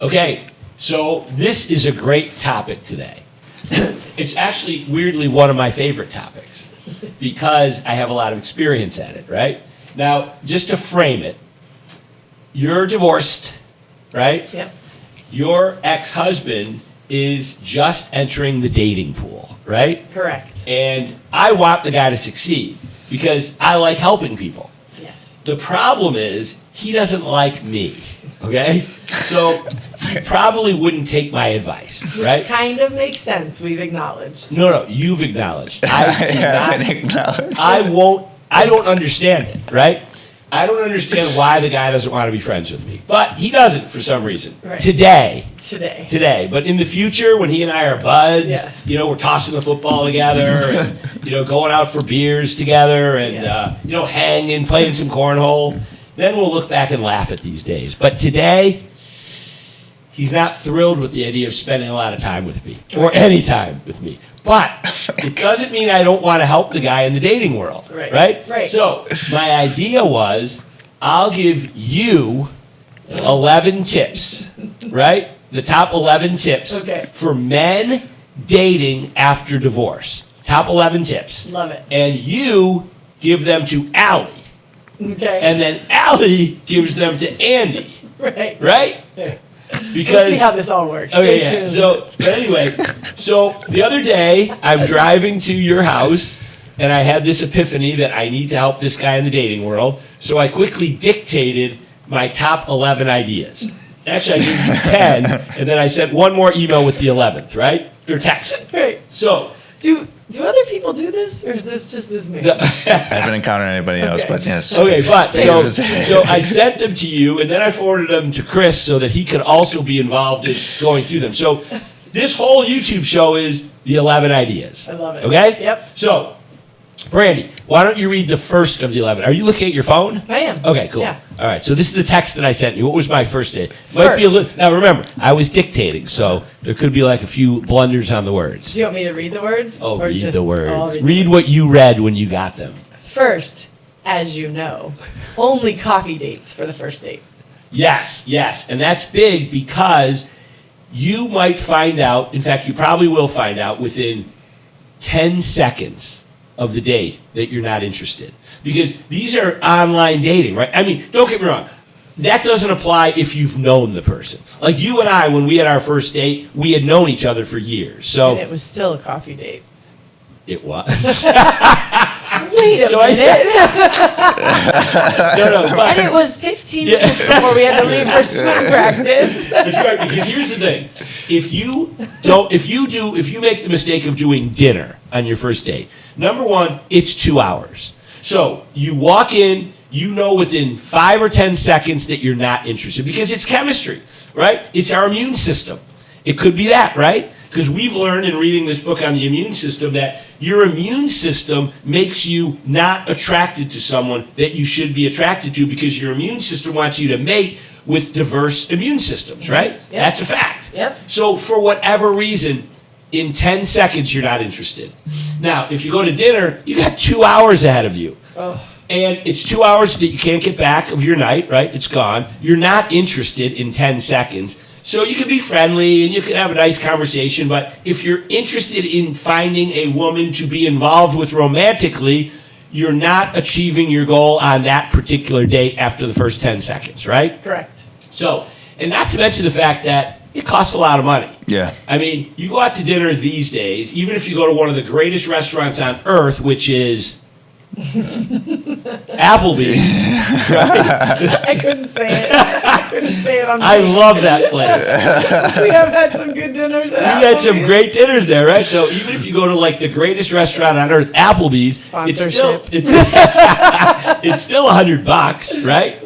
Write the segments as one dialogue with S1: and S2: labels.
S1: Okay, so this is a great topic today. It's actually weirdly one of my favorite topics because I have a lot of experience at it, right? Now, just to frame it, you're divorced, right?
S2: Yep.
S1: Your ex-husband is just entering the dating pool, right?
S2: Correct.
S1: And I want the guy to succeed because I like helping people.
S2: Yes.
S1: The problem is he doesn't like me, okay? So he probably wouldn't take my advice, right?
S2: Kind of makes sense. We've acknowledged.
S1: No, you've acknowledged. I do
S3: haven't
S1: not-
S3: acknowledged.
S1: I don't understand it, right? I don't understand why the guy doesn't want to be friends with me, but he doesn't for some reason.
S2: Right.
S1: Today. But in the future, when he and I are buds,
S2: Yes.
S1: we're tossing the football together, and, going out for beers together, and
S2: Yes.
S1: hanging, playing some cornhole. Then we'll look back and laugh at these days. But today, he's not thrilled with the idea of spending a lot of time with me or any time with me. But it doesn't mean I don't want to help the guy in the dating world,
S2: Right. Right.
S1: So my idea was I'll give you 11 tips, right? The top 11 tips
S2: Okay.
S1: for men dating after divorce. Top 11 tips.
S2: Love it.
S1: And you give them to Allie.
S2: Okay.
S1: And then Allie gives them to Andy,
S2: right.
S1: right?
S2: We'll
S1: Because
S2: see how this all works.
S1: Okay,
S2: Stay
S1: yeah.
S2: tuned.
S1: So anyway, so the other day I'm driving to your house and I had this epiphany that I need to help this guy in the dating world. So I quickly dictated my top 11 ideas. Actually, I gave you 10, and then I sent one more email with the 11th, right? Or text.
S2: Right.
S1: So
S2: Do other people do this, or is this just this man?
S3: I haven't encountered anybody else,
S2: Okay.
S3: but yes.
S1: Okay, but so
S3: Same.
S1: I sent them to you, and then I forwarded them to Chris so that he could also be involved in going through them. So this whole YouTube show is the 11 ideas.
S2: I love it.
S1: Okay?
S2: Yep.
S1: So, Brandy, why don't you read the first of the 11? Are you looking at your phone?
S2: I am.
S1: Okay, cool.
S2: Yeah.
S1: All right, so this is the text that I sent you. What was my first day? Might be a
S2: First.
S1: now remember, I was dictating, so there could be like a few blunders on the words.
S2: Do you want me to read the words?
S1: Oh,
S2: Or
S1: read
S2: just-
S1: the
S2: oh, I'll
S1: words.
S2: read
S1: Read
S2: the
S1: what you read when you got them.
S2: First, as you know, only coffee dates for the first date.
S1: Yes, and that's big because you might find out, in fact, you probably will find out within 10 seconds of the date that you're not interested. Because these are online dating, right? I mean, don't get me wrong. That doesn't apply if you've known the person. Like you and I, when we had our first date, we had known each other for years.
S2: And
S1: So
S2: it was still a coffee date.
S1: it was.
S2: Wait a
S1: So I-
S2: minute.
S1: No, but
S2: And it was 15 minutes before we had to leave for swim practice.
S1: That's right, because here's the thing. If you make the mistake of doing dinner on your first date, number one, it's 2 hours. So you walk in, you know within 5 or 10 seconds that you're not interested because it's chemistry, right? It's our immune system. It could be that, right? Because we've learned in reading this book on the immune system that your immune system makes you not attracted to someone that you should be attracted to because your immune system wants you to mate with diverse immune systems, right?
S2: Yep.
S1: That's a fact.
S2: Yep.
S1: So for whatever reason, in 10 seconds, you're not interested. Now, if you go to dinner, you got 2 hours ahead of you.
S2: Oh.
S1: And it's 2 hours that you can't get back of your night, right? It's gone. You're not interested in 10 seconds. So you can be friendly and you can have a nice conversation, but if you're interested in finding a woman to be involved with romantically, you're not achieving your goal on that particular date after the first 10 seconds, right?
S2: Correct.
S1: So, and not to mention the fact that it costs a lot of money.
S3: Yeah.
S1: I mean, you go out to dinner these days, even if you go to one of the greatest restaurants on earth, which is Applebee's.
S2: I couldn't say it. I couldn't say it on
S1: I love that place.
S2: We have had some good dinners at
S1: You had some
S2: Applebee's.
S1: great dinners there, right? So even if you go to like the greatest restaurant on earth, Applebee's,
S2: Sponsorship.
S1: it's still $100, right?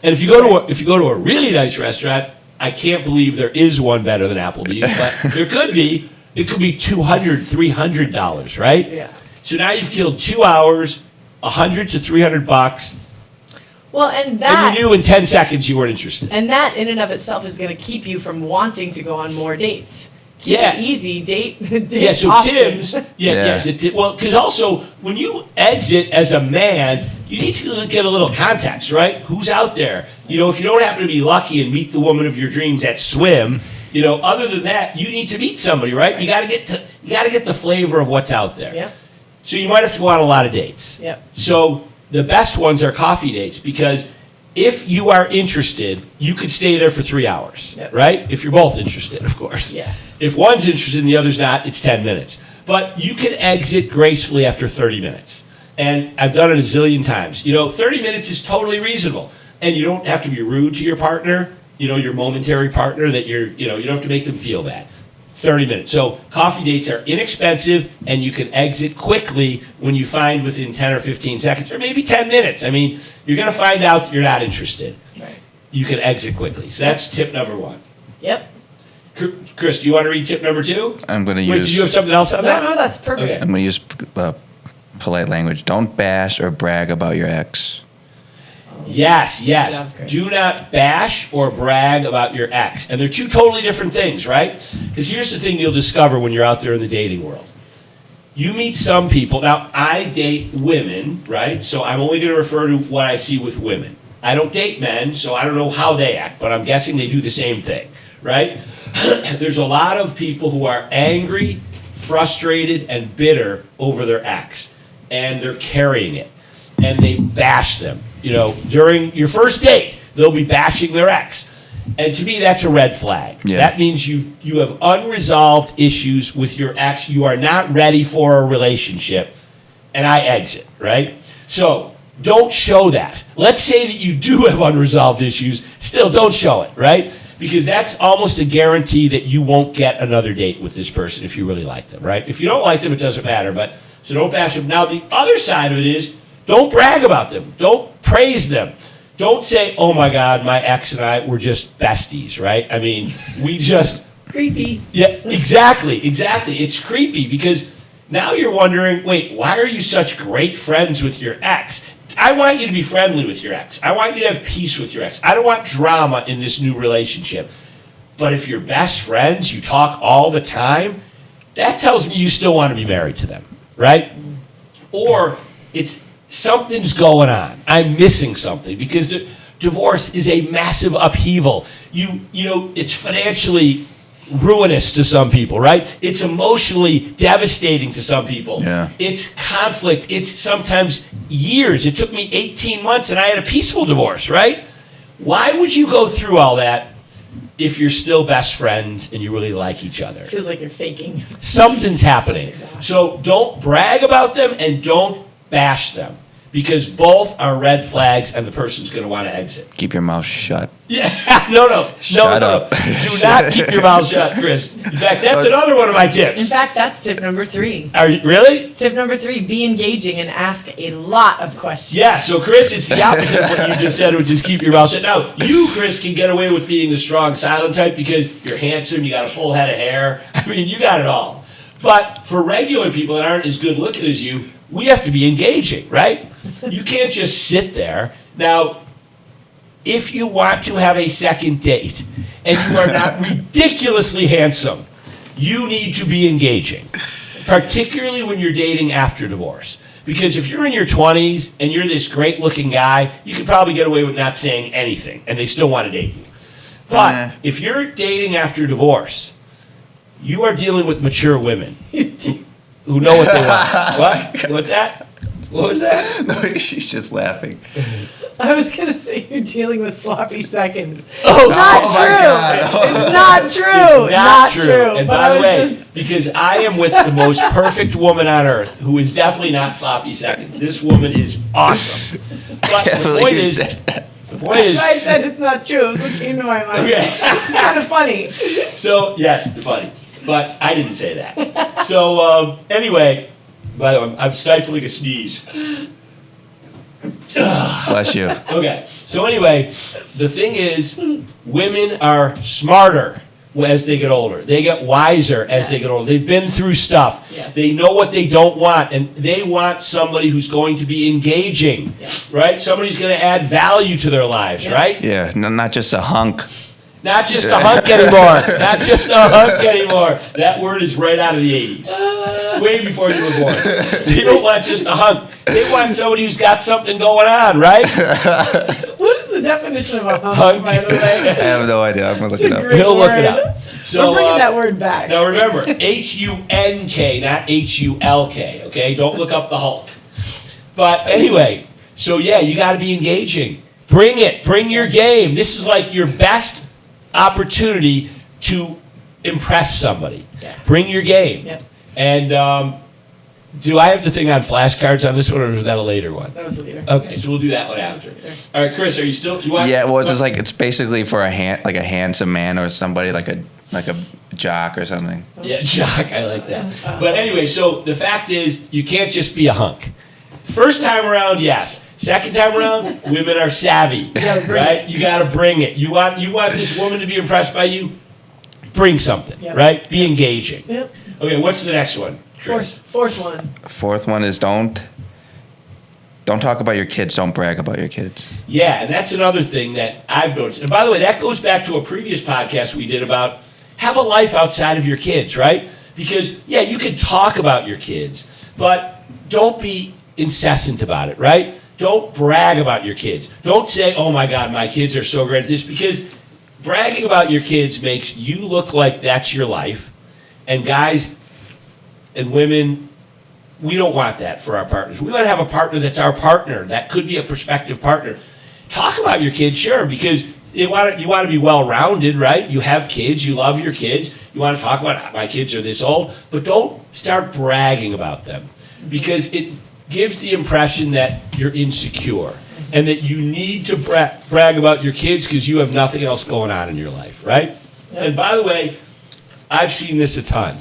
S1: And if you go to a really nice restaurant, I can't believe there is one better than Applebee's, but there could be. It could be $200, $300, right?
S2: Yeah.
S1: So now you've killed 2 hours, $100 to $300,
S2: Well, and
S1: and
S2: that
S1: you knew in 10 seconds you weren't interested.
S2: and that in and of itself is going to keep you from wanting to go on more dates. Keep
S1: Yeah.
S2: it easy. Date.
S1: Yeah, so
S2: often.
S1: Tim's,
S3: Yeah.
S1: well, because also when you exit as a man, you need to get a little context, right? Who's out there? You know, if you don't happen to be lucky and meet the woman of your dreams at Swim, you know, other than that, you need to meet somebody, right? You got to get the flavor of what's out there.
S2: Yep.
S1: So you might have to go on a lot of dates.
S2: Yep.
S1: So the best ones are coffee dates because if you are interested, you could stay there for 3 hours,
S2: Yep.
S1: right? If you're both interested, of course.
S2: Yes.
S1: If one's interested and the other's not, it's 10 minutes. But you can exit gracefully after 30 minutes. And I've done it a zillion times. You know, 30 minutes is totally reasonable. And you don't have to be rude to your partner, you know, your momentary partner that you don't have to make them feel bad. 30 minutes. So coffee dates are inexpensive and you can exit quickly when you find within 10 or 15 seconds or maybe 10 minutes. I mean, you're going to find out that you're not interested.
S2: Right.
S1: You can exit quickly. So that's tip number 1.
S2: Yep.
S1: Chris, do you want to read tip number 2?
S3: I'm going to
S1: Wait,
S3: use.
S1: did you have something else on
S2: No,
S1: that?
S2: no, that's perfect.
S1: Okay.
S3: I'm going to use polite language. Don't bash or brag about your ex.
S1: Yes,
S2: Good
S1: yes.
S2: job, Chris.
S1: Do not bash or brag about your ex. And they're two totally different things, right? Because here's the thing you'll discover when you're out there in the dating world. You meet some people. Now, I date women, right? So I'm only going to refer to what I see with women. I don't date men, so I don't know how they act, but I'm guessing they do the same thing, right? There's a lot of people who are angry, frustrated, and bitter over their ex, and they're carrying it, and they bash them. You know, during your first date, they'll be bashing their ex. And to me, that's a red flag.
S3: Yeah.
S1: That means you have unresolved issues with your ex. You are not ready for a relationship, and I exit, right? So don't show that. Let's say that you do have unresolved issues. Still, don't show it, right? Because that's almost a guarantee that you won't get another date with this person if you really like them, right? If you don't like them, it doesn't matter. But so don't bash them. Now, the other side of it is don't brag about them. Don't praise them. Don't say, oh my God, my ex and I were just besties, right? I mean, we just,
S2: Creepy.
S1: yeah, exactly. It's creepy because now you're wondering, wait, why are you such great friends with your ex? I want you to be friendly with your ex. I want you to have peace with your ex. I don't want drama in this new relationship. But if you're best friends, you talk all the time, that tells me you still want to be married to them, right? Or it's something's going on. I'm missing something because the divorce is a massive upheaval. You know, it's financially ruinous to some people, right? It's emotionally devastating to some people.
S3: Yeah.
S1: It's conflict. It's sometimes years. It took me 18 months and I had a peaceful divorce, right? Why would you go through all that if you're still best friends and you really like each other?
S2: Feels like you're faking.
S1: Something's happening.
S2: Exhaustion.
S1: So don't brag about them and don't bash them because both are red flags and the person's going to want to exit.
S3: Keep your mouth shut.
S1: Yeah, no.
S3: Shut up.
S1: Do not keep your mouth shut, Chris. In fact, that's another one of my
S2: In
S1: tips.
S2: fact, that's tip number 3.
S1: Are you really?
S2: Tip number 3, be engaging and ask a lot of questions.
S1: Yeah, so Chris, it's the opposite of what you just said, which is keep your mouth shut. Now, you, Chris, can get away with being the strong silent type because you're handsome, you got a full head of hair. I mean, you got it all. But for regular people that aren't as good looking as you, we have to be engaging, right? You can't just sit there. Now, if you want to have a second date and you are not ridiculously handsome, you need to be engaging, particularly when you're dating after divorce. Because if you're in your 20s and you're this great looking guy, you could probably get away with not saying anything and they still want to date you. But if you're dating after divorce, you are dealing with mature women who know what they want. What? What's that? What was that?
S3: No, she's just laughing.
S2: I was going to say you're dealing with sloppy seconds.
S1: Oh,
S2: Not
S3: oh
S2: true.
S3: my God.
S2: It's not true.
S1: Not true. And
S2: But
S1: by
S2: I
S1: the
S2: was
S1: way,
S2: just
S1: because I am with the most perfect woman on earth, who is definitely not sloppy seconds. This woman is awesome. But
S3: Can't
S1: the
S3: believe
S1: point
S3: you
S1: is,
S3: said that.
S1: the point is,
S2: that's why I said it's not true. That's what came to my mind.
S1: Okay.
S2: It's kind of funny.
S1: so yes, funny, but I didn't say that. So anyway, by the way, I'm stifling a sneeze.
S3: Bless you.
S1: Okay. So anyway, the thing is, women are smarter as they get older. They get wiser as they
S2: Yes.
S1: get older. They've been through stuff.
S2: Yes.
S1: They know what they don't want, and they want somebody who's going to be engaging,
S2: Yes.
S1: right? Somebody who's going to add value to their lives,
S2: Yeah.
S1: right?
S3: Yeah, not just a hunk.
S1: Not just a hunk anymore. Not just a hunk anymore. That word is right out of the 80s. Way before you were born. They don't want just a hunk. They want somebody who's got something going on, right?
S2: What is the definition of a hunk,
S1: Hunk.
S2: by the
S3: I
S2: way?
S3: have no idea. I'm gonna look
S2: It's
S3: it
S2: a
S3: up.
S2: great
S1: He'll look it
S2: word.
S1: up. So,
S2: We're bringing that word back.
S1: Now remember, H-U-N-K, not H-U-L-K, okay? Don't look up the Hulk. But anyway, so yeah, you got to be engaging. Bring it. Bring your game. This is like your best opportunity to impress somebody.
S2: Yeah.
S1: Bring your game.
S2: Yep.
S1: And do I have the thing on flashcards on this one, or is that a later one?
S2: That was the leader.
S1: Okay, so we'll do that one after. All right, Chris, are you still? You want?
S3: Yeah, well, it's just like it's basically for a like a handsome man or somebody like a jock or something.
S1: Yeah, jock. I like that. But anyway, so the fact is, you can't just be a hunk. First time around, yes. Second time around, women are savvy, right? You got to bring it. You want this woman to be impressed by you? Bring something,
S2: Yep.
S1: right? Be engaging.
S2: Yep.
S1: Okay, what's the next one, Chris?
S2: Fourth one.
S3: Fourth one is don't talk about your kids. Don't brag about your kids.
S1: Yeah, and that's another thing that I've noticed. And by the way, that goes back to a previous podcast we did about have a life outside of your kids, right? Because, yeah, you can talk about your kids, but don't be incessant about it, right? Don't brag about your kids. Don't say, oh my God, my kids are so great at this, because bragging about your kids makes you look like that's your life. And guys and women, we don't want that for our partners. We want to have a partner that's our partner. That could be a prospective partner. Talk about your kids, sure, because you want to be well-rounded, right? You have kids, you love your kids. You want to talk about my kids are this old, but don't start bragging about them, because it gives the impression that you're insecure and that you need to brag about your kids because you have nothing else going on in your life, right? And by the way, I've seen this a ton.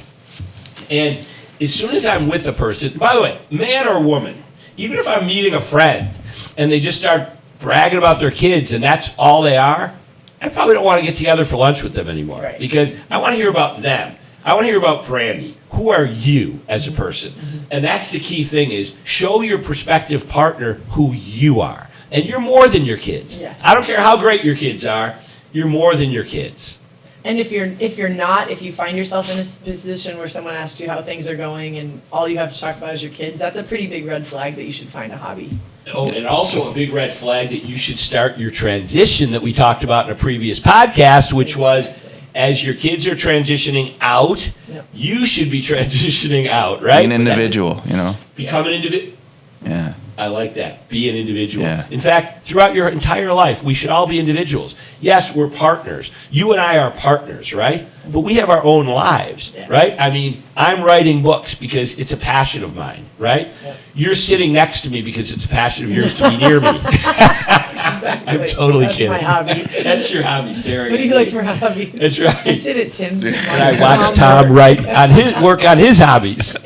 S1: And as soon as I'm with a person, by the way, man or woman, even if I'm meeting a friend and they just start bragging about their kids and that's all they are, I probably don't want to get together for lunch with them anymore.
S2: Right.
S1: Because I want to hear about them. I want to hear about Brandy. Who are you as a person? And that's the key thing, is show your prospective partner who you are. And you're more than your kids.
S2: Yes.
S1: I don't care how great your kids are, you're more than your kids.
S2: And if you find yourself in a position where someone asks you how things are going and all you have to talk about is your kids, that's a pretty big red flag that you should find a hobby.
S1: Oh, and also a big red flag that you should start your transition that we talked about in a previous podcast, which was as your kids are transitioning out,
S2: Yep.
S1: you should be transitioning out, right?
S3: Be an individual, you know.
S1: Become an individual.
S3: Yeah.
S1: I like that. Be an individual.
S3: Yeah.
S1: In fact, throughout your entire life, we should all be individuals. Yes, we're partners. You and I are partners, right? But we have our own lives,
S2: Yeah.
S1: right? I mean, I'm writing books because it's a passion of mine, right?
S2: Yep.
S1: You're sitting next to me because it's a passion of yours to be near me.
S2: Exactly.
S1: I'm totally
S2: That's
S1: kidding.
S2: my hobby.
S1: That's your hobby, staring
S2: What do
S1: at
S2: you like
S1: me.
S2: for hobbies?
S1: That's
S2: I
S1: right.
S2: sit at Tim's.
S1: And I watch Tom write on his work on his hobbies.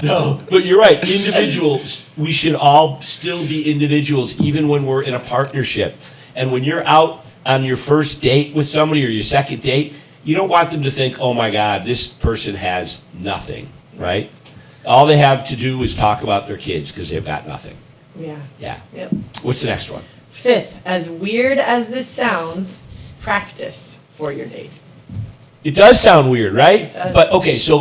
S1: No, but you're right. Individuals, we should all still be individuals, even when we're in a partnership. And when you're out on your first date with somebody or your second date, you don't want them to think, oh my God, this person has nothing, right? All they have to do is talk about their kids because they've got nothing.
S2: Yeah.
S1: Yeah.
S2: Yep.
S1: What's the next one?
S2: Fifth, as weird as this sounds, practice for your date.
S1: It does sound weird, right?
S2: It does.
S1: But okay, so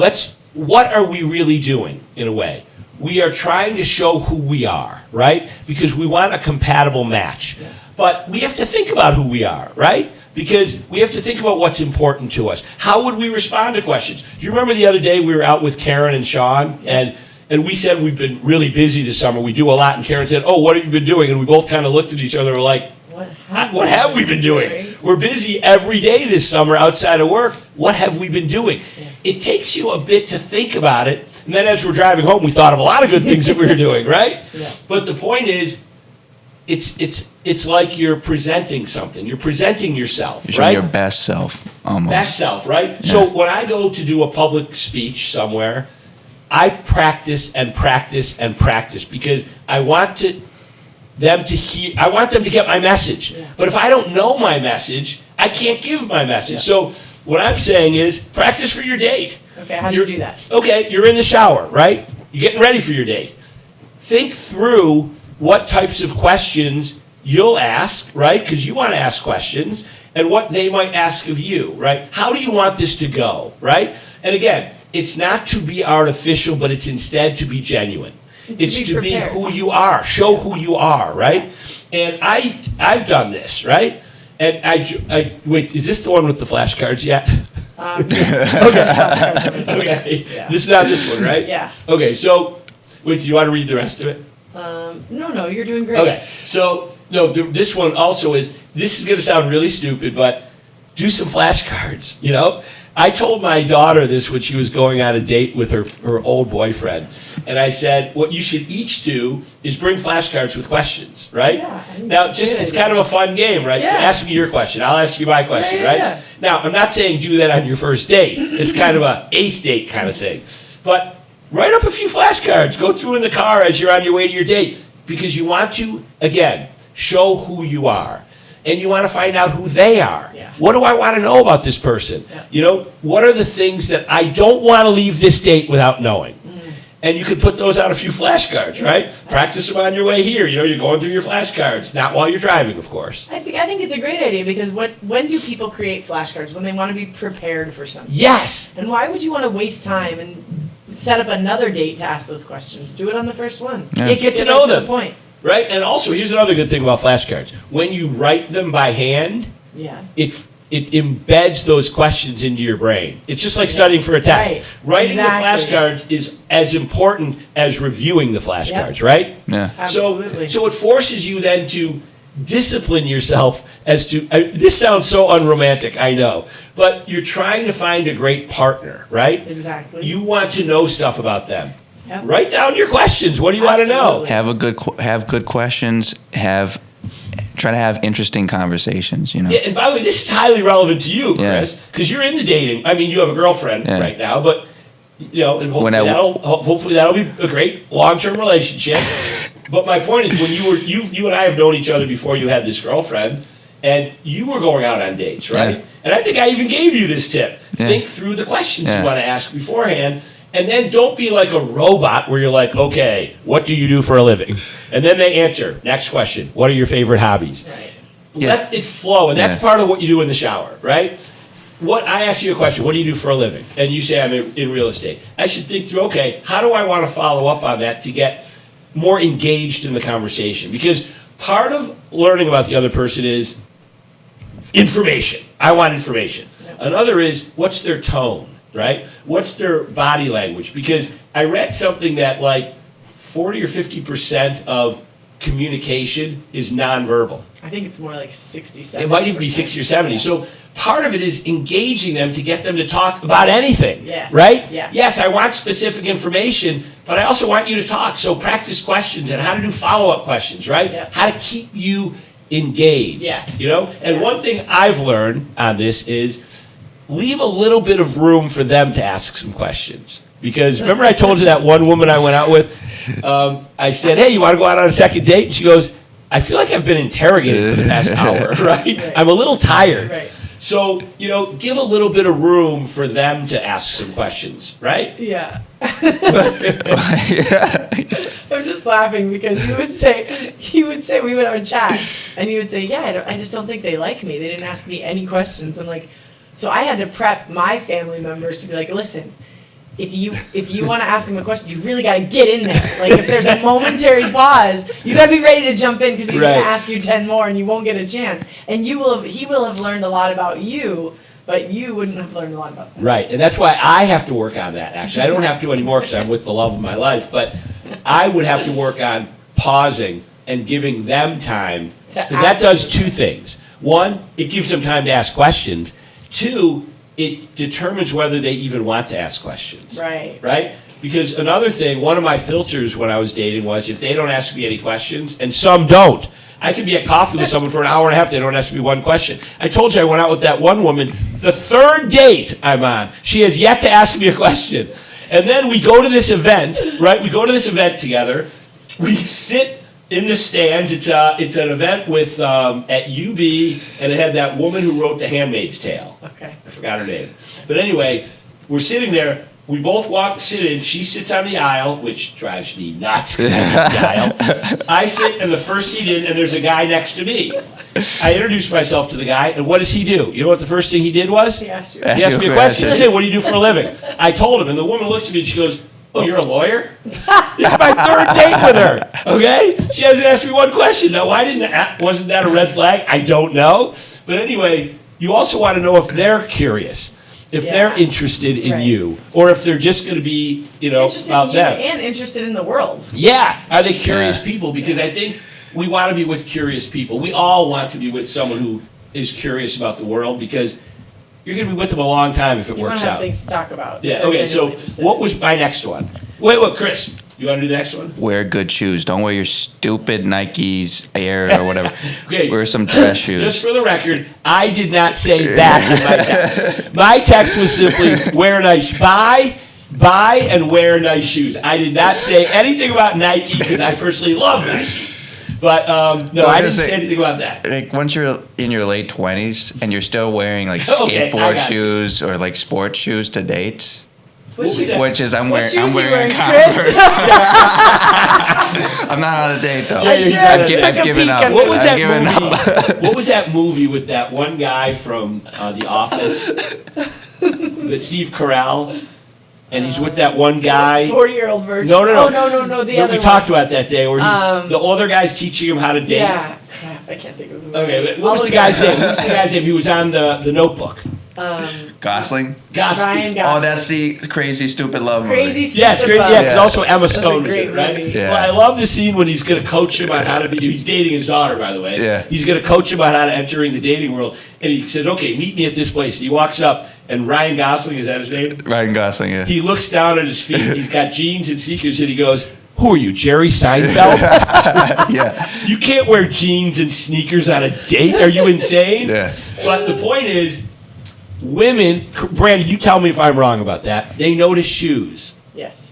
S1: what are we really doing in a way? We are trying to show who we are, right? Because we want a compatible match.
S2: Yeah.
S1: But we have to think about who we are, right? Because we have to think about what's important to us. How would we respond to questions? Do you remember the other day we were out with Karen and Sean, and we said we've been really busy this summer. We do a lot, and Karen said, oh, what have you been doing? And we both kind of looked at each other and were like, what have we been doing? We're busy every day this summer outside of work. What have we been doing?
S2: Yeah.
S1: It takes you a bit to think about it. And then as we're driving home, we thought of a lot of good things that we were doing, right?
S2: Yeah.
S1: But the point is, it's like you're presenting something. You're presenting yourself,
S3: You're showing
S1: right?
S3: your best self, almost.
S1: Best self, right?
S3: Yeah.
S1: So when I go to do a public speech somewhere, I practice and practice and practice because I want them to hear. I want them to get my message.
S2: Yeah.
S1: But if I don't know my message, I can't give my message.
S2: Yeah.
S1: So what I'm saying is practice for your date.
S2: Okay, how do you do that?
S1: Okay, you're in the shower, right? You're getting ready for your date. Think through what types of questions you'll ask, right? Because you want to ask questions, and what they might ask of you, right? How do you want this to go, right? And again, it's not to be artificial, but it's instead to be genuine. It's
S2: be
S1: to be
S2: prepared.
S1: who you are. Show who you are, right?
S2: Yes.
S1: And I've done this, right? And I wait. Is this the one with the flashcards yet?
S2: Yes.
S1: Okay.
S2: Yeah.
S1: This is not this one, right?
S2: Yeah.
S1: Okay. So, wait. Do you want to read the rest of it?
S2: No, you're doing great.
S1: Okay. So, no. This one also is. This is going to sound really stupid, but do some flashcards. You know. I told my daughter this when she was going on a date with her old boyfriend, and I said, what you should each do is bring flashcards with questions, right?
S2: Yeah, I think
S1: Now,
S2: that's a
S1: just
S2: good
S1: it's
S2: idea.
S1: kind of a fun game, right?
S2: Yeah.
S1: Ask me your question, I'll ask you my question,
S2: Yeah,
S1: right?
S2: yeah.
S1: Now, I'm not saying do that on your first date. It's kind of a eighth date kind of thing. But write up a few flashcards. Go through in the car as you're on your way to your date, because you want to, again, show who you are. And you want to find out who they are.
S2: Yeah.
S1: What do I want to know about this person?
S2: Yeah.
S1: You know, what are the things that I don't want to leave this date without knowing? And you could put those on a few flashcards, right? Practice them on your way here. You know, you're going through your flashcards, not while you're driving, of course.
S2: I think it's a great idea because when do people create flashcards? When they want to be prepared for something.
S1: Yes.
S2: And why would you want to waste time and set up another date to ask those questions? Do it on the first one.
S3: Yeah.
S1: You get to
S2: Get
S1: know
S2: right
S1: them.
S2: the point.
S1: Right? And also, here's another good thing about flashcards. When you write them by hand,
S2: Yeah.
S1: it embeds those questions into your brain. It's just like studying for a test.
S2: Right.
S1: Writing
S2: Exactly.
S1: the flashcards is as important as reviewing the flashcards,
S2: Yep.
S1: right?
S3: Yeah.
S2: Absolutely.
S1: So it forces you then to discipline yourself as to, this sounds so unromantic, I know, but you're trying to find a great partner, right?
S2: Exactly.
S1: You want to know stuff about them.
S2: Yep.
S1: Write down your questions. What do you want to know?
S2: Absolutely.
S3: Have good questions. Try to have interesting conversations. You know.
S1: Yeah, and by the way, this is highly relevant to you,
S3: Yeah.
S1: Chris, because you're in the dating. I mean, you have a girlfriend
S3: Yeah.
S1: right now, but you know, and
S3: When I-
S1: hopefully that'll be a great long-term relationship. But my point is, when you and I have known each other before you had this girlfriend, and you were going out on dates, right?
S3: Yeah.
S1: And I think I even gave you this tip:
S3: Yeah.
S1: think through the questions
S3: Yeah.
S1: you want to ask beforehand. And then don't be like a robot where you're like, okay, what do you do for a living? And then they answer, next question, what are your favorite hobbies?
S2: Right.
S3: Yeah.
S1: Let it flow. And that's
S3: Yeah.
S1: part of what you do in the shower, right? I ask you a question, what do you do for a living? And you say, I'm in real estate. I should think through, okay, how do I want to follow up on that to get more engaged in the conversation? Because part of learning about the other person is information. I want information. Another is, what's their tone? Right? What's their body language? Because I read something that like 40 or 50% of communication is nonverbal.
S2: I think it's more like 67.
S1: It might even be 60 or 70. So part of it is engaging them to get them to talk about anything.
S2: Yes.
S1: Right?
S2: Yes.
S1: Yes, I want specific information, but I also want you to talk. So practice questions and how to do follow-up questions, right?
S2: Yep.
S1: How to keep you engaged.
S2: Yes.
S1: You know? And
S2: Yes.
S1: one thing I've learned on this is leave a little bit of room for them to ask some questions. Because remember I told you that one woman I went out with? I said, hey, you want to go out on a second date? And she goes, I feel like I've been interrogated for the past hour, right?
S2: Right.
S1: I'm a little tired.
S2: Right.
S1: So, you know, give a little bit of room for them to ask some questions, right?
S2: Yeah. I'm just laughing because you would say we would have a chat and you would say, yeah, I just don't think they like me. They didn't ask me any questions. I'm like, so I had to prep my family members to be like, listen, if you want to ask him a question, you really got to get in there. Like if there's a momentary pause, you got to be ready to jump in because he's going
S1: Right.
S2: to ask you 10 more and you won't get a chance. And he will have learned a lot about you, but you wouldn't have learned a lot about them.
S1: Right, and that's why I have to work on that, actually. I don't have to anymore because I'm with the love of my life, but I would have to work on pausing and giving them time, because that does two things. One, it gives them time to ask questions. Two, it determines whether they even want to ask questions.
S2: Right.
S1: Right? Because another thing, one of my filters when I was dating was if they don't ask me any questions, and some don't. I could be at coffee with someone for an hour and a half, they don't ask me one question. I told you I went out with that one woman, the third date I'm on. She has yet to ask me a question. And then we go to this event, right? We go to this event together. We sit in the stands. It's an event with at UB, and it had that woman who wrote The Handmaid's Tale.
S2: Okay.
S1: I forgot her name. But anyway, we're sitting there, we both sit in. She sits on the aisle, which drives me nuts. 'Cause I hate the aisle. I sit in the first seat in, and there's a guy next to me. I introduced myself to the guy, and what does he do? You know what the first thing he did was?
S2: He asked you.
S1: He asked me a question. He said, "What do you do for a living?" I told him, and the woman looks at me and she goes, "Oh, you're a lawyer?" This is my third date with her. Okay, she hasn't asked me one question. Now, wasn't that a red flag? I don't know. But anyway, you also want to know if they're curious, if they're
S2: Yeah.
S1: interested in
S2: Right.
S1: you, or if they're just going to be,
S2: Interested
S1: about
S2: in you
S1: them.
S2: and interested in the world.
S1: Yeah, are they curious
S3: Yeah.
S1: people? Because I think we want to be with curious people. We all want to be with someone who is curious about the world because you're going to be with them a long time if it
S2: You want
S1: works
S2: to have
S1: out.
S2: things to talk about.
S1: Yeah.
S2: They're
S1: Okay. So
S2: genuinely interested
S1: what
S2: in.
S1: was my next one? Wait, Chris? You want to do the next one?
S3: Wear good shoes. Don't wear your stupid Nikes Air or whatever.
S1: Okay.
S3: Wear some dress shoes.
S1: Just for the record, I did not say that in my text. My text was simply buy and wear nice shoes. I did not say anything about Nike because I personally love Nike. But no,
S3: Well,
S1: I
S3: I
S1: didn't
S3: was
S1: say
S3: saying-
S1: anything about that.
S3: Like once you're in your late 20s and you're still wearing like
S1: Okay, I
S3: skateboard
S1: got you.
S3: shoes or like sports shoes to dates,
S2: What
S1: was
S2: shoes-
S1: that?
S3: which is I'm
S2: what
S3: wearing
S2: shoes you
S3: wearing
S2: Chris?
S3: Converse. I'm not on a date though.
S1: Yeah,
S2: I
S1: you
S2: just
S1: got it.
S2: took
S3: I've
S2: a
S3: given
S2: peek
S3: up.
S2: under
S1: What was
S2: the-
S3: I've given
S1: that
S3: up.
S1: movie? What was that movie with that one guy from The Office? That Steve Carell, and he's with that one guy.
S2: 40-year-old virgin.
S1: No.
S2: Oh, no. The
S1: that
S2: other
S1: we talked about that day, where
S2: Um,
S1: the older guy's teaching him how to date.
S2: Yeah. Crap, I can't think of the movie.
S1: Okay, but what was the guy's name? What was the guy's name? He was on the Notebook.
S3: Gosling.
S1: Gosling.
S2: Ryan Gosling.
S3: Oh, that's the crazy stupid love
S2: Crazy
S3: movie.
S2: Stupid
S1: Yeah, it's great.
S2: Love.
S1: Yeah, because
S3: Yeah.
S1: also Emma
S2: That's a
S1: Stone is
S2: great
S1: in it, right?
S2: movie.
S3: Yeah.
S1: Well, I love the scene when he's going to coach him on how to be. He's dating his daughter, by the way.
S3: Yeah.
S1: He's going to coach him on how to enter in the dating world, and he says, "Okay, meet me at this place." And he walks up, and Ryan Gosling, is that his name?
S3: Ryan Gosling. Yeah.
S1: He looks down at his feet. He's got jeans and sneakers, and he goes, "Who are you, Jerry Seinfeld?
S3: Yeah.
S1: You can't wear jeans and sneakers on a date. Are you insane?"
S3: Yeah.
S1: But the point is, women, Brandon, you tell me if I'm wrong about that. They notice shoes.
S2: Yes.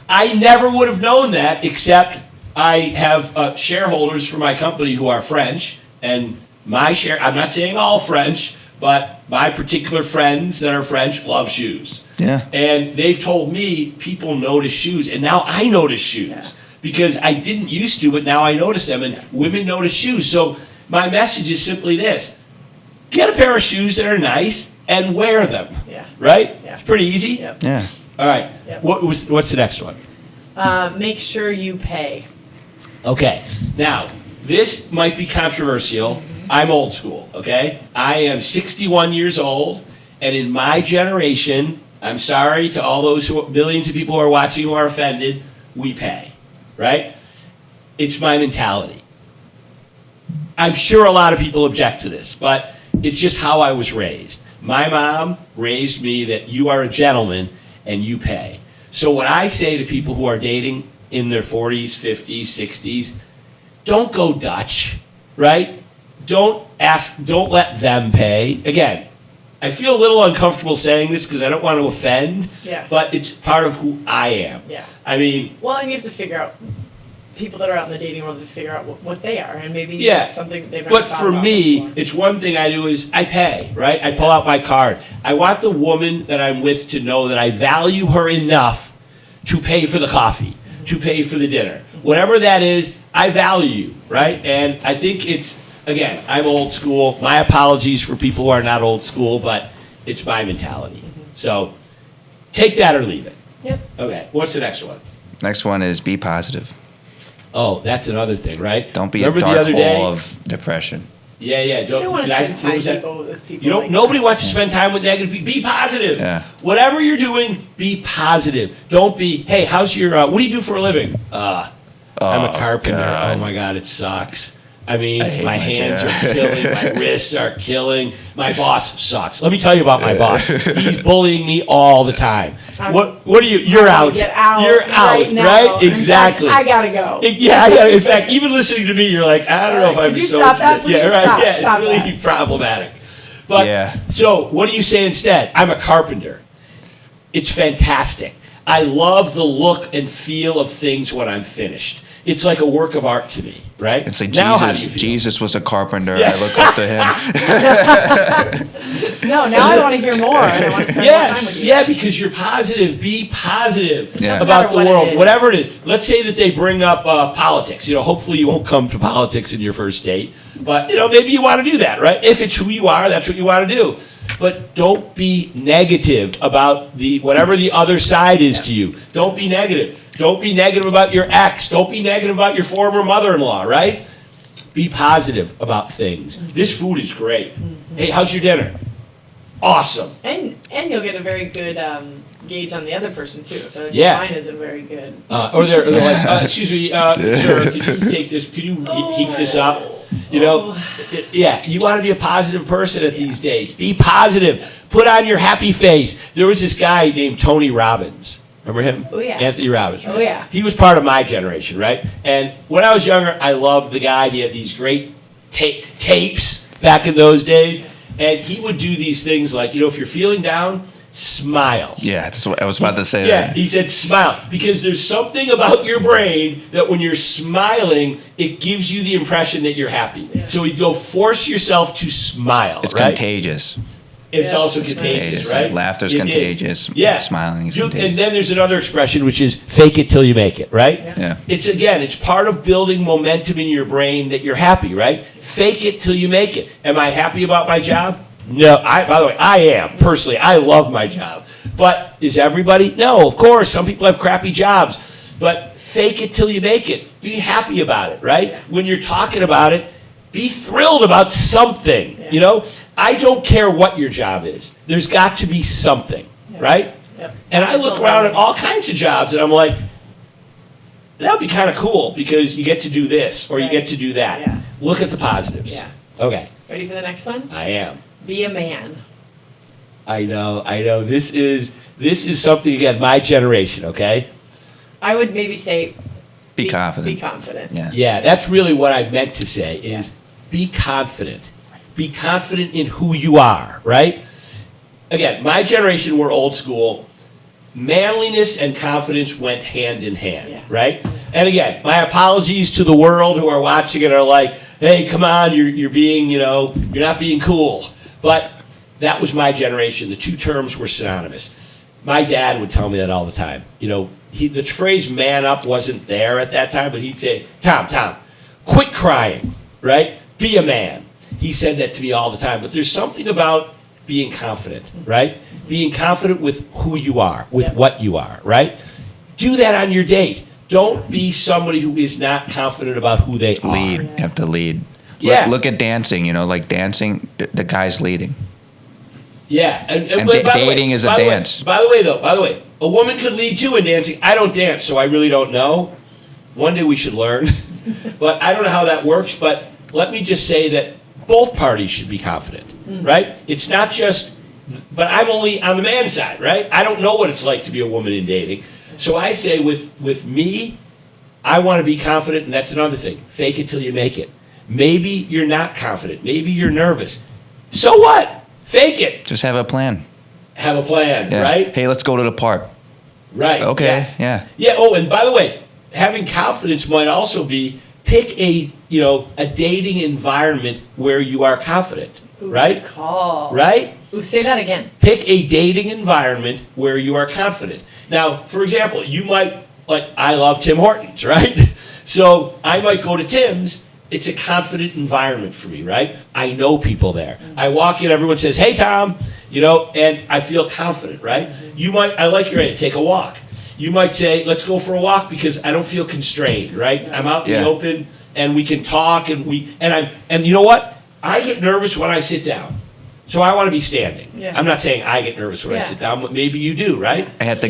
S1: I never would have known that, except I have shareholders for my company who are French, and I'm not saying all French, but my particular friends that are French love shoes.
S3: Yeah.
S1: And they've told me people notice shoes, and now I notice shoes.
S2: Yeah.
S1: Because I didn't used to, but now I notice them, and women notice shoes. So my message is simply this: get a pair of shoes that are nice and wear them.
S2: Yeah.
S1: Right?
S2: Yeah.
S1: It's pretty easy.
S2: Yep.
S3: Yeah.
S1: All right.
S2: Yep.
S1: What's the next one?
S2: Make sure you pay.
S1: Okay. Now, this might be controversial. I'm old school, okay? I am 61 years old, and in my generation, I'm sorry to all those millions of people who are watching who are offended, we pay, right? It's my mentality. I'm sure a lot of people object to this, but it's just how I was raised. My mom raised me that you are a gentleman and you pay. So what I say to people who are dating in their 40s, 50s, 60s, don't go Dutch, right? Don't let them pay. Again, I feel a little uncomfortable saying this because I don't want to offend,
S2: Yeah.
S1: but it's part of who I am.
S2: Yeah.
S1: I mean,
S2: Well, and you have to figure out people that are out in the dating world to figure out what they are, and maybe
S1: Yeah.
S2: that's something they've never
S1: but
S2: thought
S1: for
S2: about
S1: me,
S2: before.
S1: it's one thing I do is I pay, right? I pull out my card. I want the woman that I'm with to know that I value her enough to pay for the coffee, to pay for the dinner. Whatever that is, I value you, right? And I think it's, again, I'm old school. My apologies for people who are not old school, but it's my mentality. So take that or leave it.
S2: Yep.
S1: Okay, what's the next one?
S3: Next one is be positive.
S1: Oh, that's another thing, right?
S3: Don't be
S1: Remember
S3: a
S1: the
S3: dark
S1: other
S3: hole
S1: day?
S3: of depression.
S1: Yeah.
S2: You don't want to
S1: did I-
S2: spend
S1: what was
S2: time
S1: that?
S2: with people.
S1: You don't.
S2: like
S1: Nobody
S2: that.
S1: wants to spend time with negative people. Be positive.
S3: Yeah.
S1: Whatever you're doing, be positive. Don't be. Hey, how's your? What do you do for a living? I'm a
S3: Oh,
S1: carpenter.
S3: God.
S1: Oh my God, it sucks. I mean,
S3: I hate
S1: my
S3: my
S1: hands
S3: job.
S1: are killing. My wrists are killing. My boss sucks. Let me tell you about my boss. He's bullying me all the time.
S2: I'm-
S1: What are you? You're out.
S2: Get out.
S1: You're out.
S2: right now.
S1: Right?
S2: In fact,
S1: Exactly.
S2: I gotta go.
S1: Yeah, in fact, even listening to me, you're like, I don't know if I'm
S2: Could you
S1: so.
S2: stop that, please?
S1: Yeah, right.
S2: Stop,
S1: Yeah,
S2: stop
S1: it's really
S2: that.
S1: problematic. But
S3: Yeah.
S1: so, what do you say instead? I'm a carpenter. It's fantastic. I love the look and feel of things when I'm finished. it's like a work of art to me, right?
S3: It's like
S1: Now, how do you
S3: Jesus.
S1: feel?
S3: Jesus was a carpenter.
S1: Yeah.
S3: I look up to him.
S2: No, now I want to hear more. And I want to spend more time with you.
S1: Yeah, because you're positive. Be positive
S3: Yeah. Doesn't
S1: about
S2: matter
S1: the
S2: what it
S1: world,
S2: is.
S1: whatever it is. Let's say that they bring up politics. Hopefully you won't come to politics in your first date, but maybe you want to do that, right? If it's who you are, that's what you want to do. But don't be negative about whatever the other side is to you. Don't be negative. Don't be negative about your ex. Don't be negative about your former mother-in-law, right? Be positive about things. This food is great. Hey, how's your dinner? Awesome.
S2: And you'll get a very good gauge on the other person too. If the
S1: Yeah.
S2: wine isn't very good.
S1: Or they're like, excuse me, sir, could you take this? Could you heat this up? Yeah, you want to be a positive person at these days. Be positive. Put on your happy face. There was this guy named Tony Robbins. Remember him?
S2: Oh, yeah.
S1: Anthony Robbins.
S2: Oh, yeah.
S1: He was part of my generation, right? And when I was younger, I loved the guy. He had these great tapes back in those days. And he would do these things like, if you're feeling down, smile.
S3: Yeah, that's what I was about to say.
S1: Yeah,
S3: That.
S1: he said smile because there's something about your brain that when you're smiling, it gives you the impression that you're happy.
S2: Yeah.
S1: So you go force yourself to smile.
S3: It's
S1: right?
S3: contagious.
S1: It's
S2: Yeah,
S1: also
S2: it's
S1: contagious,
S3: contagious.
S1: right?
S3: Laughter's
S1: It is.
S3: contagious.
S1: Yeah,
S3: Smiling is
S1: You-
S3: contagious.
S1: And then there's another expression which is fake it till you make it, right?
S3: Yeah.
S1: It's part of building momentum in your brain that you're happy, right? Fake it till you make it. Am I happy about my job? No. By the way, I am personally. I love my job. But is everybody? No, of course. Some people have crappy jobs. But fake it till you make it. Be happy about it, right? When you're talking about it, be thrilled about something.
S2: Yeah.
S1: I don't care what your job is. There's got to be something,
S2: Yeah.
S1: right?
S2: Yep.
S1: And I look around at all kinds of jobs and I'm like, that would be kind of cool because you get to do this or you
S2: Right.
S1: get to do that.
S2: Yeah.
S1: Look at the positives.
S2: Yeah.
S1: Okay,
S2: Ready for the next one?
S1: I am.
S2: Be a man.
S1: I know. This is something, again, my generation, okay?
S2: I would maybe say
S3: Be confident.
S2: Be confident.
S3: Yeah.
S1: Yeah, that's really what I meant to say is be confident. Be confident in who you are, right? Again, my generation, we're old school. Manliness and confidence went hand in hand,
S2: Yeah.
S1: right? And again, my apologies to the world who are watching it are like, hey, come on, you're being, you're not being cool. But that was my generation. The two terms were synonymous. My dad would tell me that all the time. The phrase man up wasn't there at that time, but he'd say, Tom, quit crying, right? Be a man. He said that to me all the time. But there's something about being confident, right? Being confident with who you are, with
S2: Yep.
S1: what you are, right? Do that on your date. Don't be somebody who is not confident about who they are.
S3: Lead. You have to lead.
S1: Yeah.
S3: Look at dancing. Like dancing, the guy's leading.
S1: Yeah,
S3: And
S1: by the way-
S3: dating is a
S1: by the way-
S3: dance.
S1: By the way, a woman could lead too in dancing. I don't dance, so I really don't know. One day we should learn, but I don't know how that works. But let me just say that both parties should be confident, right? It's not just, but I'm only on the man side, right? I don't know what it's like to be a woman in dating, so I say with me, I want to be confident, and that's another thing. Fake it till you make it. Maybe you're not confident. Maybe you're nervous. So what? Fake it.
S3: Just have a plan.
S1: Have a plan,
S3: Yeah.
S1: right?
S3: Hey, let's go to the park.
S1: Right.
S3: Okay.
S1: yes.
S3: Yeah.
S1: Yeah. Oh, and by the way, having confidence might also be pick a dating environment where you are confident,
S2: Ooh,
S1: right?
S2: good call.
S1: Right?
S2: Ooh, say that again.
S1: Pick a dating environment where you are confident. Now, for example, you might I love Tim Hortons, right? So I might go to Tim's. It's a confident environment for me, right? I know people there. I walk in, everyone says, "Hey, Tom," and I feel confident, right? I like your idea, take a walk. You might say, "Let's go for a walk because I don't feel constrained," right? I'm out in
S3: Yeah.
S1: the open and we can talk and you know what? I get nervous when I sit down. So I want to be standing.
S2: Yeah.
S1: I'm not saying I get nervous when I
S2: Yeah.
S1: sit down, but maybe you do, right?
S3: I had to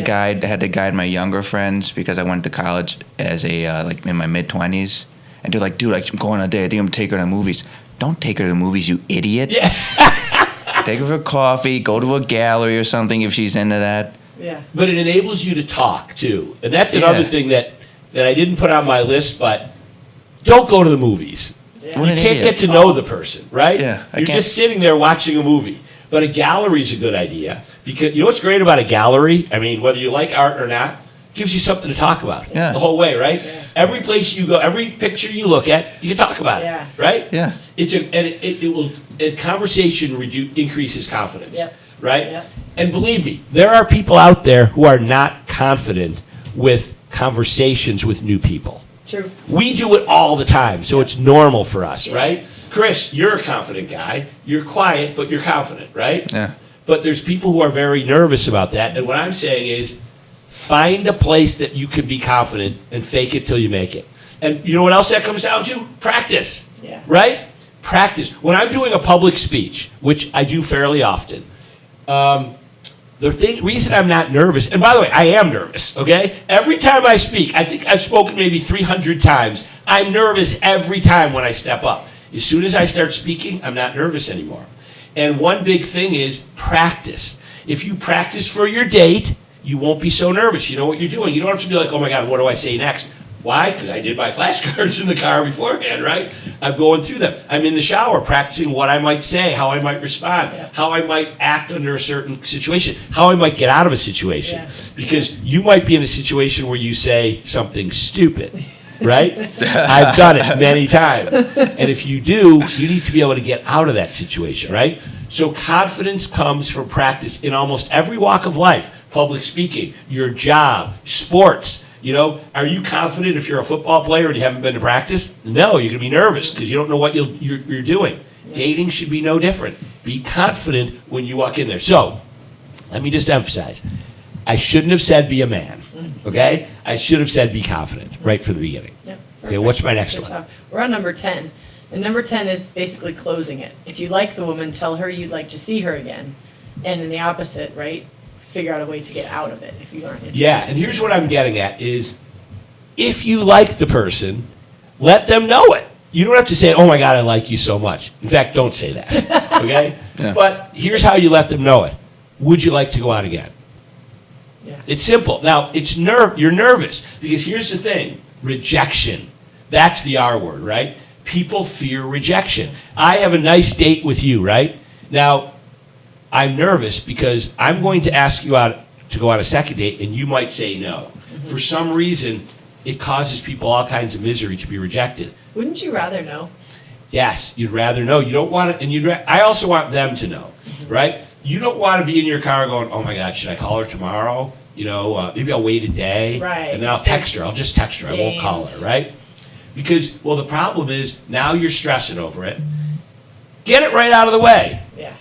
S3: guide my younger friends because I went to college as a in my mid-20s, and they're like, "Dude, I'm going on a date. I think I'm gonna take her to the movies." Don't take her to the movies, you idiot.
S1: Yeah.
S3: Take her for coffee. Go to a gallery or something if she's into that.
S2: Yeah.
S1: But it enables you to talk too. And that's another
S3: Yeah.
S1: thing that I didn't put on my list, but don't go to the movies.
S2: Yeah.
S3: What
S1: You
S3: an
S1: can't
S3: idiot.
S1: get to know the person, right?
S3: Yeah, I
S1: You're
S3: can't-
S1: just sitting there watching a movie. But a gallery is a good idea because you know what's great about a gallery? I mean, whether you like art or not, gives you something to talk about
S3: Yeah.
S1: the whole way, right?
S2: Yeah.
S1: Every place you go, every picture you look at, you can talk about
S2: Yeah.
S1: it, right?
S3: Yeah.
S1: Conversation increases confidence,
S2: Yep.
S1: right?
S2: Yep.
S1: And believe me, there are people out there who are not confident with conversations with new people.
S2: True.
S1: We do it all the time, so it's normal for us, right? Chris, you're a confident guy. You're quiet, but you're confident, right?
S3: Yeah.
S1: But there's people who are very nervous about that. And what I'm saying is find a place that you can be confident and fake it till you make it. And you know what else that comes down to? Practice.
S2: Yeah.
S1: Right? Practice. When I'm doing a public speech, which I do fairly often, reason I'm not nervous, and by the way, I am nervous, okay? Every time I speak, I think I've spoken maybe 300 times. I'm nervous every time when I step up. As soon as I start speaking, I'm not nervous anymore. And one big thing is practice. If you practice for your date, you won't be so nervous. You know what you're doing. You don't have to be like, oh my God, what do I say next? Why? Because I did my flashcards in the car beforehand, right? I'm going through them. I'm in the shower practicing what I might say, how I might respond, how I might act under a certain situation, how I might get out of a situation.
S2: Yeah.
S1: Because you might be in a situation where you say something stupid, right? I've done it many times. And if you do, you need to be able to get out of that situation, right? So confidence comes from practice in almost every walk of life. Public speaking, your job, sports. You know, are you confident if you're a football player and you haven't been to practice? No, you're going to be nervous because you don't know what you're doing. Dating should be no different. Be confident when you walk in there. So, let me just emphasize. I shouldn't have said be a man, okay? I should have said be confident right from the beginning.
S2: Yep.
S1: Okay, what's my next
S2: Good
S1: one?
S2: job. We're on number 10. And number 10 is basically closing it. If you like the woman, tell her you'd like to see her again. And in the opposite, right? Figure out a way to get out of it if you aren't interested.
S1: Yeah, and here's what I'm getting at is if you like the person, let them know it. You don't have to say, oh my God, I like you so much. In fact, don't say that, okay?
S3: Yeah.
S1: But here's how you let them know it. Would you like to go out again?
S2: Yeah.
S1: It's simple. Now, you're nervous because here's the thing, rejection. That's the R word, right? People fear rejection. I have a nice date with you, right? Now, I'm nervous because I'm going to ask you out to go on a second date and you might say no. For some reason, it causes people all kinds of misery to be rejected.
S2: Wouldn't you rather know?
S1: Yes, you'd rather know. You don't want it, and I also want them to know, right? You don't want to be in your car going, oh my God, should I call her tomorrow? You know, maybe I'll wait a day,
S2: Right.
S1: and then I'll text her. I'll just text her. I won't call her,
S2: Games.
S1: right? Because, well, the problem is now you're stressing over it. Get it right out of the way.
S2: Yeah.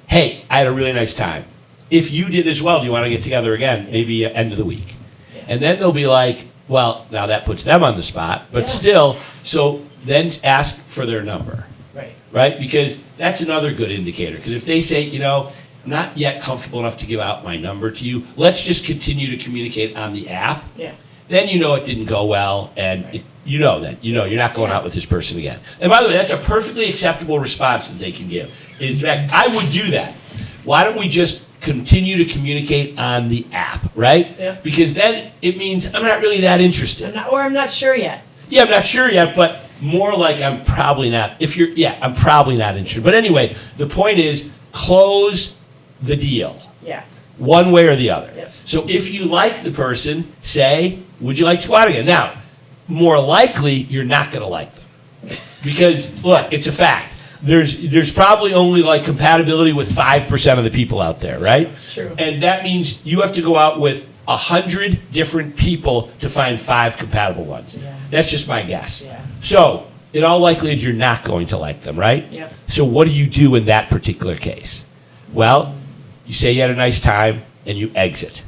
S1: Hey, I had a really nice time. If you did as well, do you want to get together again? Maybe end of the week.
S2: Yeah.
S1: And then they'll be like, well, now that puts them on the spot, but
S2: Yeah.
S1: still, so then ask for their number,
S2: Right.
S1: right? Because that's another good indicator. Because if they say, you know, I'm not yet comfortable enough to give out my number to you, let's just continue to communicate on the app.
S2: Yeah.
S1: Then you know it didn't go well, and you know that. You know you're not going out with this person again. And by the way, that's a perfectly acceptable response that they can give. In fact, I would do that. Why don't we just continue to communicate on the app, right?
S2: Yeah.
S1: Because then it means I'm not really that interested.
S2: I'm not sure yet.
S1: Yeah, I'm not sure yet, but more like I'm probably not. I'm probably not interested. But anyway, the point is close the deal.
S2: Yeah.
S1: One way or the other.
S2: Yep.
S1: So if you like the person, say, would you like to go out again? Now, more likely, you're not going to like them. Because, look, it's a fact. There's probably only like compatibility with 5% of the people out there, right?
S2: True.
S1: And that means you have to go out with 100 different people to find 5 compatible ones.
S2: Yeah.
S1: That's just my guess.
S2: Yeah.
S1: So, in all likelihood, you're not going to like them, right?
S2: Yep.
S1: So what do you do in that particular case? Well, you say you had a nice time and you exit.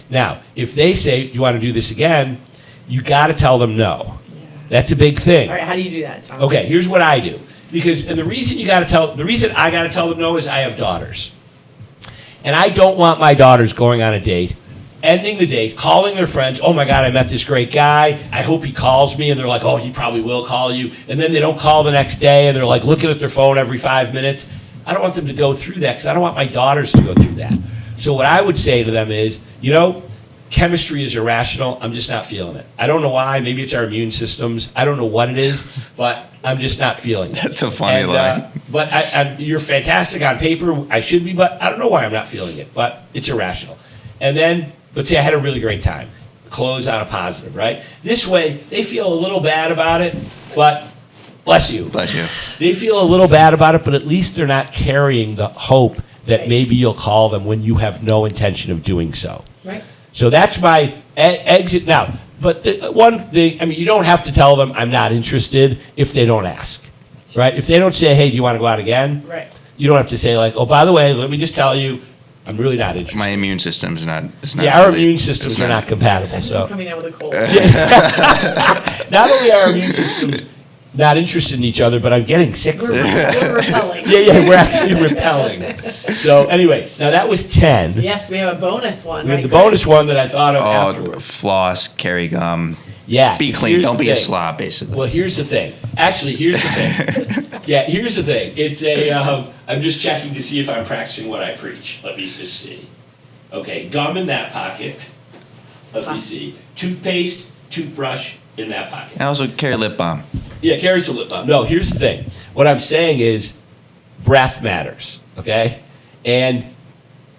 S1: Now, if they say, do you want to do this again? You got to tell them no.
S2: Yeah.
S1: That's a big thing.
S2: All right. How do you do that, Tom?
S1: Okay, here's what I do. The reason I got to tell them no is I have daughters. And I don't want my daughters going on a date, ending the date, calling their friends, oh my God, I met this great guy, I hope he calls me, and they're like, oh, he probably will call you, and then they don't call the next day, and they're like looking at their phone every 5 minutes. I don't want them to go through that, because I don't want my daughters to go through that. So what I would say to them is, you know, chemistry is irrational, I'm just not feeling it. I don't know why, maybe it's our immune systems, I don't know what it is, but I'm just not feeling it.
S3: That's a funny line.
S1: But you're fantastic on paper, I should be, but I don't know why I'm not feeling it, but it's irrational. And then, but say I had a really great time. close on a positive, right? This way, they feel a little bad about it, but bless you.
S3: Bless you.
S1: They feel a little bad about it, but at least they're not carrying the hope that maybe you'll call them when you have no intention of doing so.
S2: Right.
S1: So that's my exit now. But the one thing, I mean, you don't have to tell them I'm not interested if they don't ask, right? If they don't say, hey, do you want to go out again?
S2: Right.
S1: You don't have to say like, oh, by the way, let me just tell you, I'm really not interested.
S3: My immune system's not. It's not
S1: Yeah, our
S3: really-
S1: immune systems
S3: it's
S1: are not compatible.
S2: I'm
S1: So
S2: coming out with a cold.
S1: not only are our immune systems not interested in each other, but I'm getting sick from it.
S2: We're repelling.
S1: Yeah, we're actually repelling. So anyway, now that was 10.
S2: Yes, we have a bonus one.
S1: We had
S2: right,
S1: the bonus
S2: Chris?
S1: one that I thought of
S3: Oh,
S1: afterwards.
S3: floss, carry gum,
S1: Yeah.
S3: be
S1: 'cause
S3: clean.
S1: here's
S3: Don't
S1: the
S3: be a
S1: thing.
S3: slob, basically.
S1: Well, here's the thing. Actually, here's the thing. Yeah, here's the thing. It's a, I'm just checking to see if I'm practicing what I preach. Let me just see. Okay, gum in that pocket. Let me see. Toothpaste, toothbrush in that pocket.
S3: And also carry lip balm.
S1: Yeah, carry some lip balm. No, here's the thing. What I'm saying is breath matters, okay? And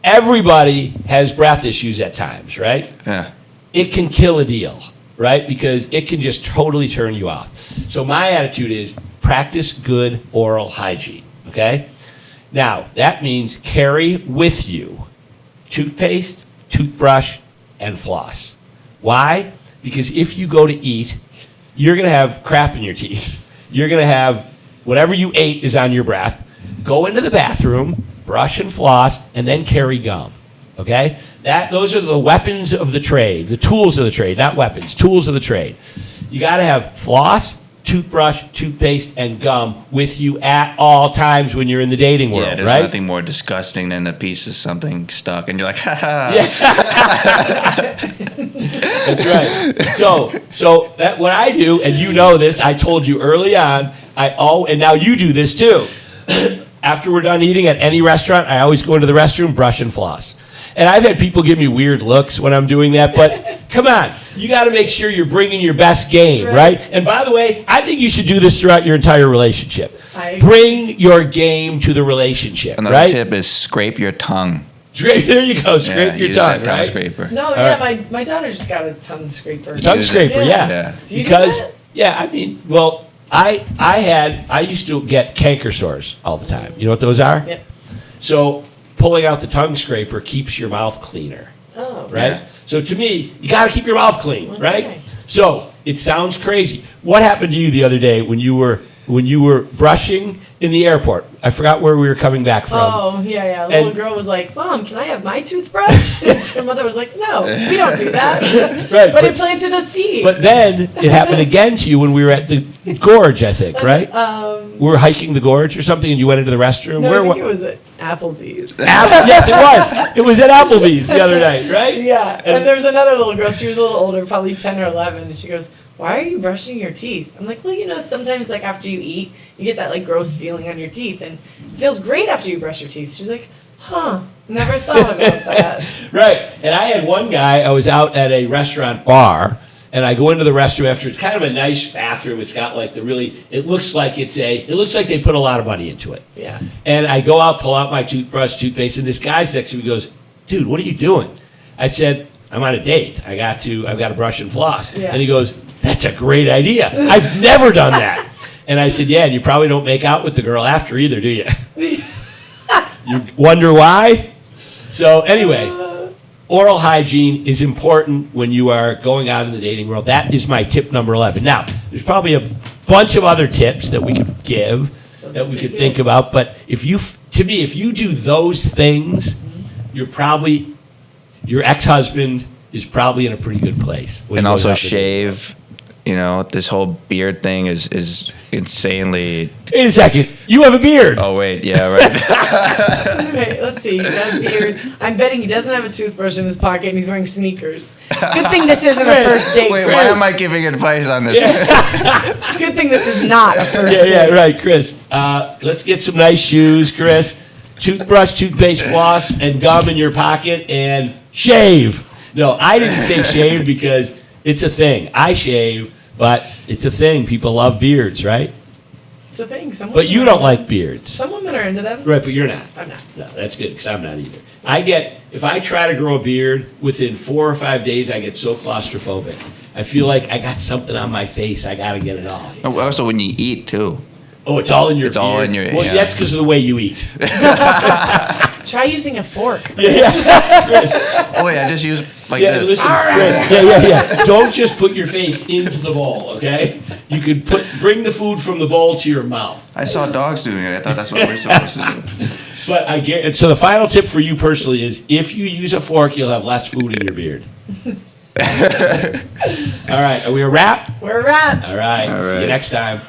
S1: everybody has breath issues at times, right?
S3: Yeah.
S1: It can kill a deal, right? Because it can just totally turn you off. So my attitude is practice good oral hygiene, okay? Now, that means carry with you toothpaste, toothbrush, and floss. Why? Because if you go to eat, you're going to have crap in your teeth. You're going to have whatever you ate is on your breath. Go into the bathroom, brush and floss, and then carry gum. Okay? Those are the weapons of the trade, the tools of the trade, not weapons, tools of the trade. You got to have floss, toothbrush, toothpaste, and gum with you at all times when you're in the dating world,
S3: Yeah, there's
S1: right?
S3: nothing more disgusting than a piece of something stuck, and you're like, ha ha.
S1: That's right. So that what I do, and you know this, I told you early on, and now you do this too. After we're done eating at any restaurant, I always go into the restroom, brush and floss. And I've had people give me weird looks when I'm doing that, but come on, you got to make sure you're bringing your best game, right? And by the way, I think you should do this throughout your entire relationship.
S2: I agree.
S1: Bring your game to the relationship,
S3: Another
S1: right?
S3: tip is scrape your tongue.
S1: There you go, scrape your
S3: use
S1: tongue,
S3: that tongue
S1: right?
S3: scraper.
S2: No, yeah, my daughter just got a tongue scraper.
S1: Tongue
S3: Use it.
S1: scraper,
S2: Yeah.
S1: yeah.
S2: Do you do
S1: Because
S2: that?
S1: yeah, I mean, well, I used to get canker sores all the time. You know what those are?
S2: Yep.
S1: So pulling out the tongue scraper keeps your mouth cleaner,
S2: Oh.
S1: right?
S3: Yeah.
S1: So to me, you got to keep your mouth clean,
S2: Okay.
S1: right? So it sounds crazy. What happened to you the other day when you were brushing in the airport? I forgot where we were coming back from.
S2: Oh, yeah. The little
S1: And-
S2: girl was like, Mom, can I have my toothbrush? And her mother was like, no, we don't do that.
S1: Right,
S2: but
S1: but-
S2: it planted a seed.
S1: But then it happened again to you when we were at the gorge, I think, right? We were hiking the gorge or something, and you went into the restroom.
S2: No,
S1: Where
S2: I think
S1: wa-
S2: it was at Applebee's.
S1: Yes, it was. It was at Applebee's the other night, right?
S2: Yeah,
S1: And-
S2: and there was another little girl. She was a little older, probably 10 or 11. And she goes, why are you brushing your teeth? I'm like, well, sometimes like after you eat, you get that like gross feeling on your teeth. And it feels great after you brush your teeth. She's like, huh, never thought about that.
S1: Right. And I had one guy, I was out at a restaurant bar, and I go into the restroom after, it's kind of a nice bathroom. It's got like it looks like they put a lot of money into it.
S2: Yeah.
S1: And I go out, pull out my toothbrush, toothpaste, and this guy's next to me goes, dude, what are you doing? I said, I'm on a date. I've got to brush and floss.
S2: Yeah.
S1: And he goes, that's a great idea. I've never done that. And I said, yeah, and you probably don't make out with the girl after either, do you? You wonder why? So anyway, oral hygiene is important when you are going out in the dating world. That is my tip number 11. Now, there's probably a bunch of other tips that we could give, that we could think about, but if you do those things, your ex-husband is probably in a pretty good place. when
S3: And
S1: he goes
S3: also
S1: out to date.
S3: shave. This whole beard thing is insanely.
S1: Wait a second, you have a beard.
S3: Oh wait, yeah, right.
S2: All right, let's see. He got a beard. I'm betting he doesn't have a toothbrush in his pocket and he's wearing sneakers. Good thing this isn't a first date.
S3: Wait,
S2: Chris.
S3: why am I giving advice on this?
S2: Good thing this is not a first
S1: Yeah,
S2: date.
S1: right, Chris. Let's get some nice shoes, Chris. Toothbrush, toothpaste, floss, and gum in your pocket, and shave. No, I didn't say shave because it's a thing. I shave, but it's a thing. People love beards, right?
S2: It's a thing.
S1: But you don't like beards.
S2: Some women are into them.
S1: Right, but you're not.
S2: I'm not.
S1: No, that's good, because I'm not either. If I try to grow a beard, within 4 or 5 days, I get so claustrophobic. I feel like I got something on my face, I gotta get it off.
S3: Also, when you eat too.
S1: Oh, it's all in your
S3: It's
S1: beard?
S3: all in your-
S1: Well,
S3: yeah.
S1: that's because of the way you eat.
S2: Try using a fork.
S1: Yeah. Chris,
S3: Oh yeah, just use like
S1: yeah,
S3: this.
S1: listen,
S2: All
S1: Chris,
S2: right.
S1: yeah. Don't just put your face into the bowl, okay? You could bring the food from the bowl to your mouth.
S3: I saw dogs doing it. I thought that's what we're supposed to do.
S1: But I get, so the final tip for you personally is if you use a fork, you'll have less food in your beard. All right, are we a wrap?
S2: We're wrapped.
S1: All right,
S3: All
S1: see you
S3: right.
S1: next time.